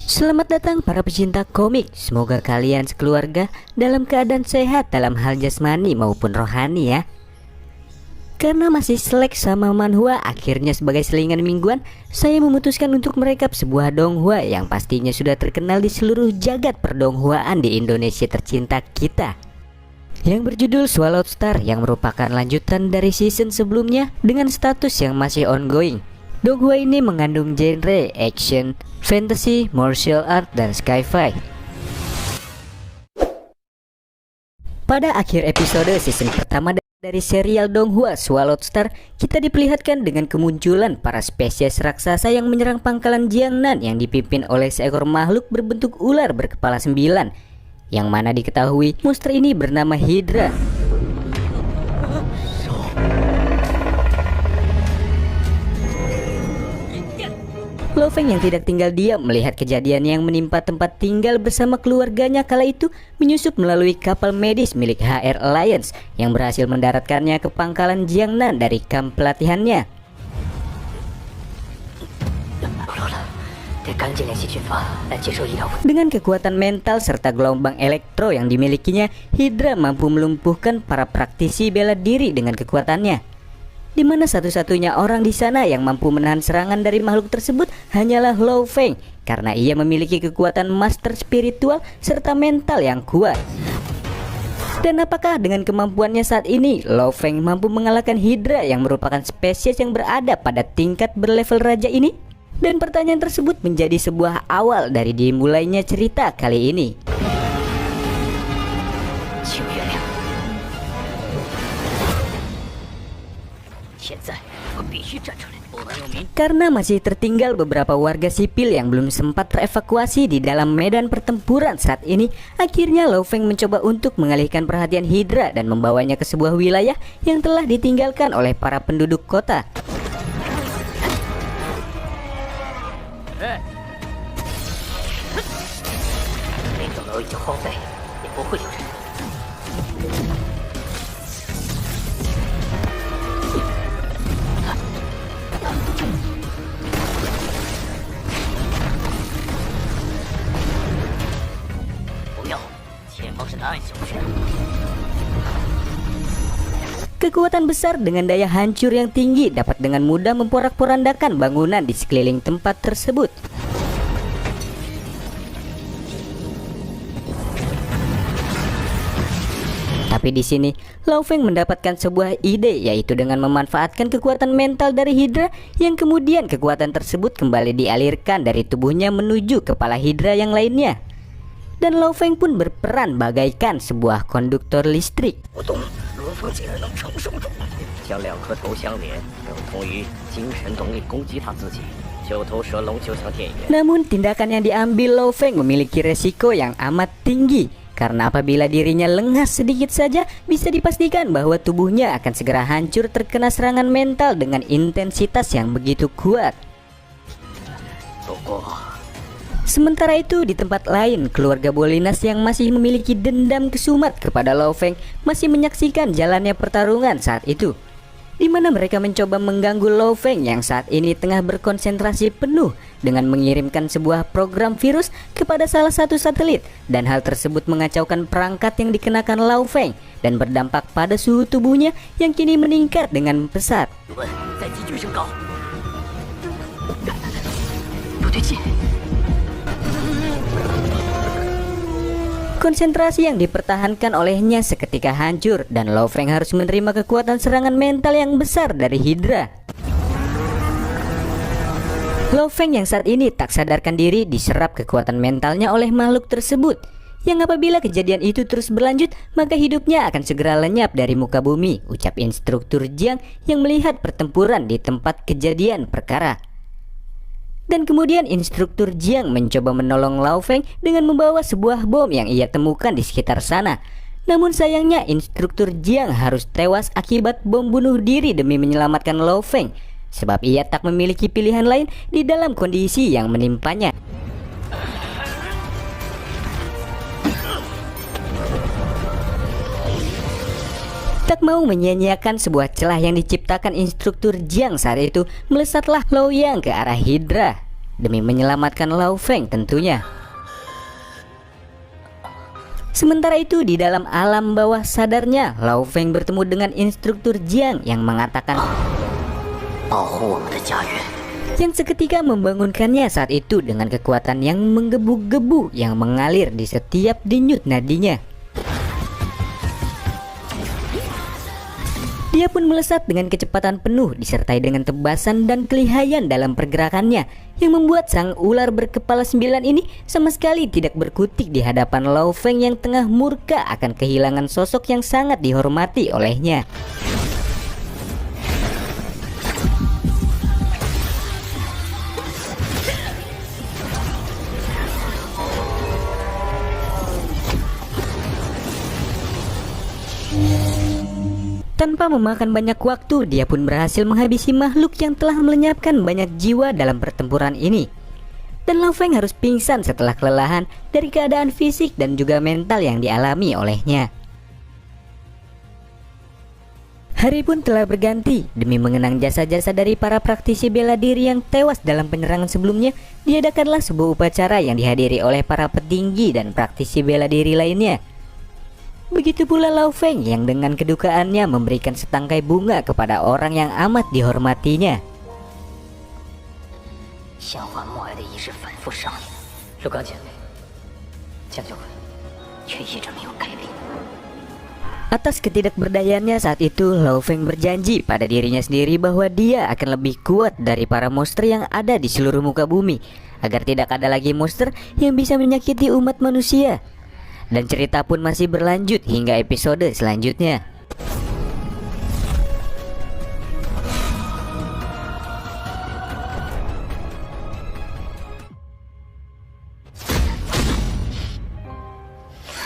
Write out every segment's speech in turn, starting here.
Selamat datang para pecinta komik. Semoga kalian sekeluarga dalam keadaan sehat dalam hal jasmani maupun rohani ya. Karena masih selek sama manhwa, akhirnya sebagai selingan mingguan saya memutuskan untuk merekap sebuah donghua yang pastinya sudah terkenal di seluruh jagat perdonghwaan di Indonesia tercinta kita, yang berjudul Swallowed Star, yang merupakan lanjutan dari season sebelumnya dengan status yang masih ongoing. Donghua ini mengandung genre action, fantasy, martial art, dan sci-fi. Pada akhir episode season pertama dari serial donghua Swallowed Star, kita diperlihatkan dengan kemunculan para spesies raksasa yang menyerang pangkalan Jiangnan yang dipimpin oleh seekor makhluk berbentuk ular berkepala 9, yang mana diketahui monster ini bernama Hydra. Lo Feng yang tidak tinggal diam melihat kejadian yang menimpa tempat tinggal bersama keluarganya kala itu menyusup melalui kapal medis milik HR Alliance yang berhasil mendaratkannya ke pangkalan Jiangnan dari kamp pelatihannya. Dengan kekuatan mental serta gelombang elektro yang dimilikinya, Hydra mampu melumpuhkan para praktisi bela diri dengan kekuatannya, di mana satu-satunya orang di sana yang mampu menahan serangan dari makhluk tersebut hanyalah Lo Feng, karena ia memiliki kekuatan master spiritual serta mental yang kuat. Dan apakah dengan kemampuannya saat ini Lo Feng mampu mengalahkan Hydra yang merupakan spesies yang berada pada tingkat berlevel raja ini? Dan pertanyaan tersebut menjadi sebuah awal dari dimulainya cerita kali ini. Karena masih tertinggal beberapa warga sipil yang belum sempat terevakuasi di dalam medan pertempuran saat ini, akhirnya Lo Feng mencoba untuk mengalihkan perhatian Hydra dan membawanya ke sebuah wilayah yang telah ditinggalkan oleh para penduduk kota. Kekuatan besar dengan daya hancur yang tinggi dapat dengan mudah memporak-porandakan bangunan di sekeliling tempat tersebut. Tapi di sini Lo Feng mendapatkan sebuah ide, yaitu dengan memanfaatkan kekuatan mental dari Hydra, yang kemudian kekuatan tersebut kembali dialirkan dari tubuhnya menuju kepala Hydra yang lainnya. Dan Lo Feng pun berperan bagaikan sebuah konduktor listrik. Namun tindakan yang diambil Lo Feng memiliki resiko yang amat tinggi, karena apabila dirinya lengah sedikit saja, bisa dipastikan bahwa tubuhnya akan segera hancur terkena serangan mental dengan intensitas yang begitu kuat. Sementara itu di tempat lain, keluarga Bolinas yang masih memiliki dendam kesumat kepada Lo Feng masih menyaksikan jalannya pertarungan saat itu, di mana mereka mencoba mengganggu Lo Feng yang saat ini tengah berkonsentrasi penuh dengan mengirimkan sebuah program virus kepada salah satu satelit, dan hal tersebut mengacaukan perangkat yang dikenakan Lo Feng dan berdampak pada suhu tubuhnya yang kini meningkat dengan pesat. Konsentrasi yang dipertahankan olehnya seketika hancur, dan Lo Feng harus menerima kekuatan serangan mental yang besar dari Hydra. Lo Feng yang saat ini tak sadarkan diri diserap kekuatan mentalnya oleh makhluk tersebut, yang apabila kejadian itu terus berlanjut maka hidupnya akan segera lenyap dari muka bumi, ucap instruktur Jiang yang melihat pertempuran di tempat kejadian perkara. Dan kemudian instruktur Jiang mencoba menolong Lo Feng dengan membawa sebuah bom yang ia temukan di sekitar sana. Namun sayangnya instruktur Jiang harus tewas akibat bom bunuh diri demi menyelamatkan Lo Feng, sebab ia tak memiliki pilihan lain di dalam kondisi yang menimpanya. Tak mau menyia-nyiakan sebuah celah yang diciptakan instruktur Jiang saat itu, melesatlah Lo Yang ke arah Hydra. demi menyelamatkan Lao Feng tentunya. Sementara itu di dalam alam bawah sadarnya, Lao Feng bertemu dengan instruktur Jiang yang mengatakan yang seketika membangunkannya saat itu dengan kekuatan yang menggebu-gebu yang mengalir di setiap denyut nadinya. Dia pun melesat dengan kecepatan penuh disertai dengan tebasan dan kelihayan dalam pergerakannya yang membuat sang ular berkepala 9 ini sama sekali tidak berkutik di hadapan Lao Feng yang tengah murka akan kehilangan sosok yang sangat dihormati olehnya. Tanpa memakan banyak waktu, dia pun berhasil menghabisi makhluk yang telah melenyapkan banyak jiwa dalam pertempuran ini. Dan Lao Feng harus pingsan setelah kelelahan dari keadaan fisik dan juga mental yang dialami olehnya. Hari pun telah berganti. Demi mengenang jasa-jasa dari para praktisi bela diri yang tewas dalam penyerangan sebelumnya, diadakanlah sebuah upacara yang dihadiri oleh para petinggi dan praktisi bela diri lainnya. Begitu pula Lao Feng yang dengan kedukaannya memberikan setangkai bunga kepada orang yang amat dihormatinya. Atas ketidakberdayaannya saat itu, Lao Feng berjanji pada dirinya sendiri bahwa dia akan lebih kuat dari para monster yang ada di seluruh muka bumi, agar tidak ada lagi monster yang bisa menyakiti umat manusia. Dan cerita pun masih berlanjut hingga episode selanjutnya.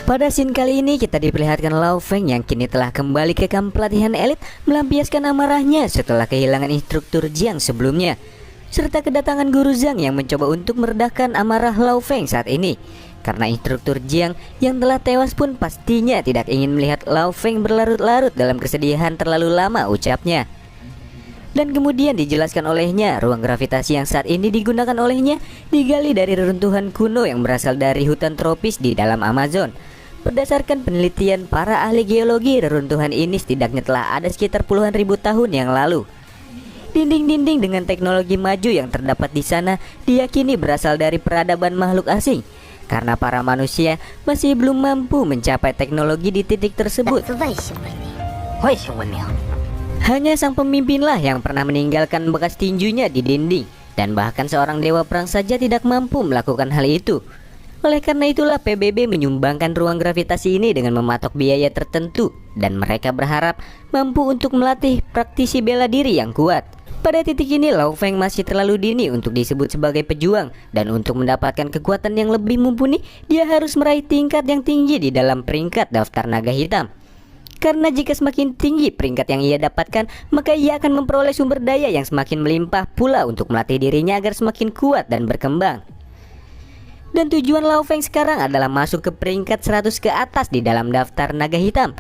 Pada scene kali ini kita diperlihatkan Lao Feng yang kini telah kembali ke kamp pelatihan elit melampiaskan amarahnya setelah kehilangan instruktur Jiang sebelumnya, serta kedatangan guru Zhang yang mencoba untuk meredahkan amarah Lao Feng saat ini. Karena instruktur Jiang yang telah tewas pun pastinya tidak ingin melihat Lao Feng berlarut-larut dalam kesedihan terlalu lama, ucapnya. Dan kemudian dijelaskan olehnya, ruang gravitasi yang saat ini digunakan olehnya digali dari reruntuhan kuno yang berasal dari hutan tropis di dalam Amazon. Berdasarkan penelitian para ahli geologi, reruntuhan ini setidaknya telah ada sekitar puluhan ribu tahun yang lalu. Dinding-dinding dengan teknologi maju yang terdapat di sana diyakini berasal dari peradaban makhluk asing, karena para manusia masih belum mampu mencapai teknologi di titik tersebut. Hanya sang pemimpinlah yang pernah meninggalkan bekas tinjunya di dinding, dan bahkan seorang dewa perang saja tidak mampu melakukan hal itu. Oleh karena itulah PBB menyumbangkan ruang gravitasi ini dengan mematok biaya tertentu, dan mereka berharap mampu untuk melatih praktisi bela diri yang kuat. Pada titik ini Lao Feng masih terlalu dini untuk disebut sebagai pejuang, dan untuk mendapatkan kekuatan yang lebih mumpuni, dia harus meraih tingkat yang tinggi di dalam peringkat daftar naga hitam. Karena jika semakin tinggi peringkat yang ia dapatkan, maka ia akan memperoleh sumber daya yang semakin melimpah pula untuk melatih dirinya agar semakin kuat dan berkembang. Dan tujuan Lao Feng sekarang adalah masuk ke peringkat 100 ke atas di dalam daftar naga hitam,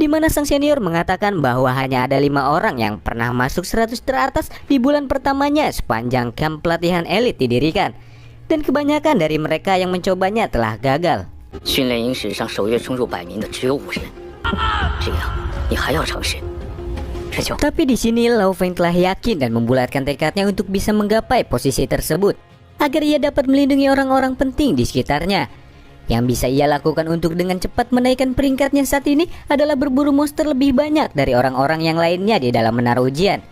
di mana sang senior mengatakan bahwa hanya ada 5 orang yang pernah masuk 100 teratas di bulan pertamanya sepanjang kamp pelatihan elit didirikan, dan kebanyakan dari mereka yang mencobanya telah gagal. Tapi di sini Lao Feng telah yakin dan membulatkan tekadnya untuk bisa menggapai posisi tersebut, agar ia dapat melindungi orang-orang penting di sekitarnya. Yang bisa ia lakukan untuk dengan cepat menaikkan peringkatnya saat ini adalah berburu monster lebih banyak dari orang-orang yang lainnya di dalam menara ujian.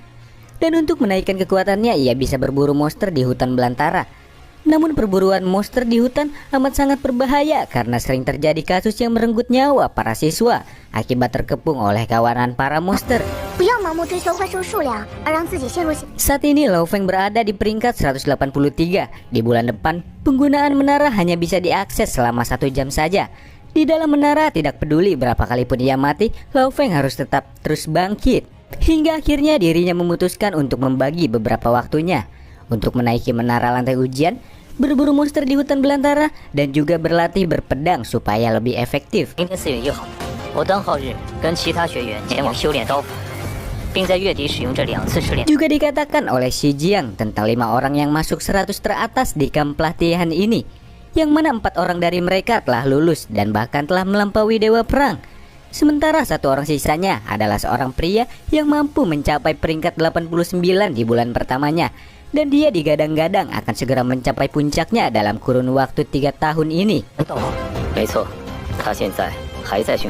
Dan untuk menaikkan kekuatannya, ia bisa berburu monster di hutan belantara. Namun perburuan monster di hutan amat sangat berbahaya karena sering terjadi kasus yang merenggut nyawa para siswa akibat terkepung oleh kawanan para monster. Saat ini Lao Feng berada di peringkat 183. Di bulan depan, penggunaan menara hanya bisa diakses selama 1 jam saja. Di dalam menara, tidak peduli berapa kali pun ia mati, Lao Feng harus tetap terus bangkit. Hingga akhirnya dirinya memutuskan untuk membagi beberapa waktunya untuk menaiki menara lantai ujian, berburu monster di hutan belantara, dan juga berlatih berpedang supaya lebih efektif. 并在月底使用这2次试炼。 Juga dikatakan oleh Xi Jiang tentang 5 orang yang masuk 100 teratas di kamp pelatihan ini, yang mana 4 orang dari mereka telah lulus dan bahkan telah melampaui Dewa Perang. Sementara 1 orang sisanya adalah seorang pria yang mampu mencapai peringkat 89 di bulan pertamanya, dan dia digadang-gadang akan segera mencapai puncaknya dalam kurun waktu 3 tahun ini.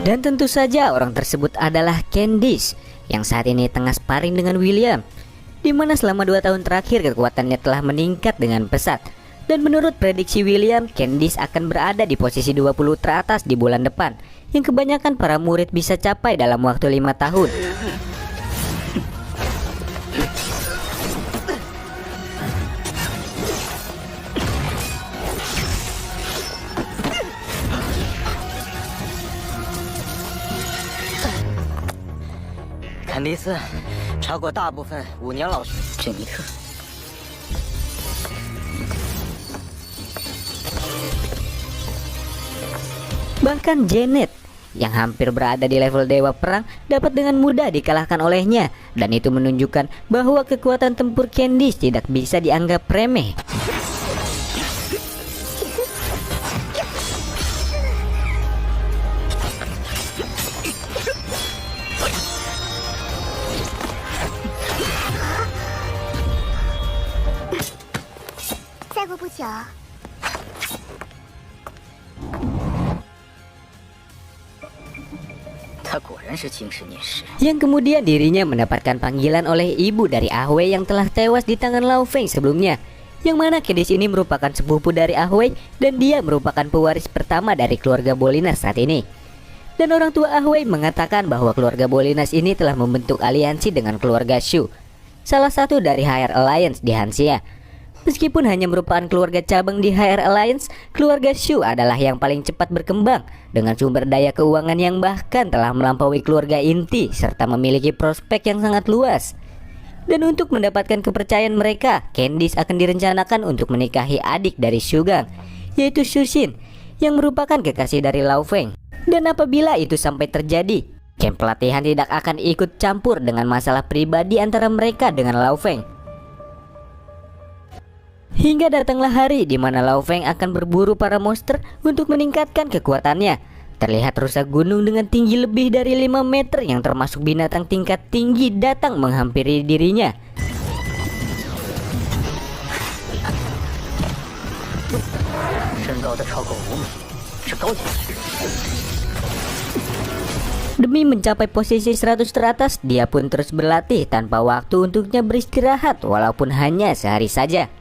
Dan tentu saja orang tersebut adalah Candice yang saat ini tengah sparring dengan William, di mana selama 2 tahun terakhir kekuatannya telah meningkat dengan pesat. Dan menurut prediksi William, Candice akan berada di posisi 20 teratas di bulan depan, yang kebanyakan para murid bisa capai dalam waktu 5 tahun. Candice 超过大部分5年老学珍妮特。 Bahkan Janet yang hampir berada di level Dewa Perang dapat dengan mudah dikalahkan olehnya, dan itu menunjukkan bahwa kekuatan tempur Candice tidak bisa dianggap remeh. Yang kemudian dirinya mendapatkan panggilan oleh ibu dari Ahwei yang telah tewas di tangan Lao Feng sebelumnya, yang mana Candice ini merupakan sepupu dari Ahwei dan dia merupakan pewaris pertama dari keluarga Bolinas saat ini. Dan orang tua Ahwei mengatakan bahwa keluarga Bolinas ini telah membentuk aliansi dengan keluarga Shu, salah satu dari Higher Alliance di Hanxia. Meskipun hanya merupakan keluarga cabang di Higher Alliance, keluarga Shu adalah yang paling cepat berkembang dengan sumber daya keuangan yang bahkan telah melampaui keluarga inti serta memiliki prospek yang sangat luas. Dan untuk mendapatkan kepercayaan mereka, Candice akan direncanakan untuk menikahi adik dari Shu Gang, yaitu Shu Xin, yang merupakan kekasih dari Lao Feng. Dan apabila itu sampai terjadi, camp pelatihan tidak akan ikut campur dengan masalah pribadi antara mereka dengan Lao Feng. Hingga datanglah hari di mana Lao Feng akan berburu para monster untuk meningkatkan kekuatannya. Terlihat rusak gunung dengan tinggi lebih dari 5 meter yang termasuk binatang tingkat tinggi datang menghampiri dirinya. Demi mencapai posisi 100 teratas, dia pun terus berlatih tanpa waktu untuknya beristirahat walaupun hanya sehari saja.